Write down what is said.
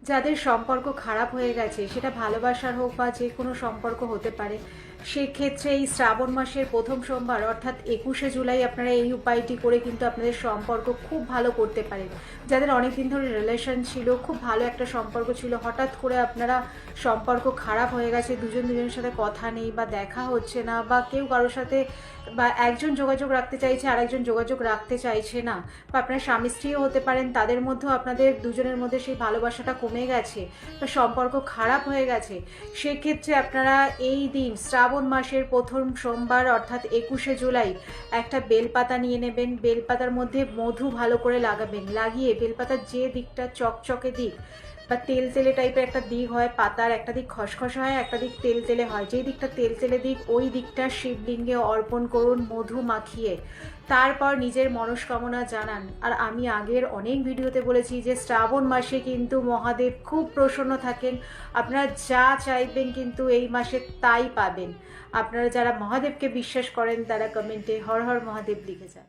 যাদের সম্পর্ক খারাপ হয়ে গেছে, সেটা ভালোবাসার হোক বা যে কোনো সম্পর্ক হতে পারে, সেক্ষেত্রে এই শ্রাবণ মাসের প্রথম সোমবার অর্থাৎ 21শে জুলাই আপনারা এই উপায়টি করে কিন্তু আপনাদের সম্পর্ক খুব ভালো করতে পারেন। যাদের অনেকদিন ধরে রিলেশন ছিল, খুব ভালো একটা সম্পর্ক ছিল, হঠাৎ করে আপনারা সম্পর্ক খারাপ হয়ে গেছে, দুজন দুজনের সাথে কথা নেই বা দেখা হচ্ছে না, বা কেউ কারোর সাথে বা একজন যোগাযোগ রাখতে চাইছে আর একজন যোগাযোগ রাখতে চাইছে না, বা আপনার স্বামী স্ত্রীও হতে পারেন, তাদের মধ্যেও আপনাদের দুজনের মধ্যে সেই ভালোবাসাটা কমে গেছে বা সম্পর্ক খারাপ হয়ে গেছে, সেক্ষেত্রে আপনারা এই দিন শ্রাবণ মাসের প্রথম সোমবার অর্থাৎ 21শে জুলাই একটা বেলপাতা নিয়ে নেবেন। বেলপাতার মধ্যে মধু ভালো করে লাগাবেন, লাগিয়ে বেলপাতার যে দিকটা চকচকে দিক বা তেল তেলে টাইপের একটা দিক হয়, পাতার একটা দিক খসখসে হয়, একটা দিক তেল তেলে হয়, যেই দিকটা তেল তেলে দিক ওই দিকটা শিবলিঙ্গে অর্পণ করুন মধু মাখিয়ে। তারপর নিজের মনস্কামনা জানান। আর আমি আগের অনেক ভিডিওতে বলেছি যে শ্রাবণ মাসে কিন্তু মহাদেব খুব প্রসন্ন থাকেন, আপনারা যা চাইবেন কিন্তু এই মাসে তাই পাবেন। আপনারা যারা মহাদেবকে বিশ্বাস করেন তারা কমেন্টে হর হর মহাদেব লিখে যান।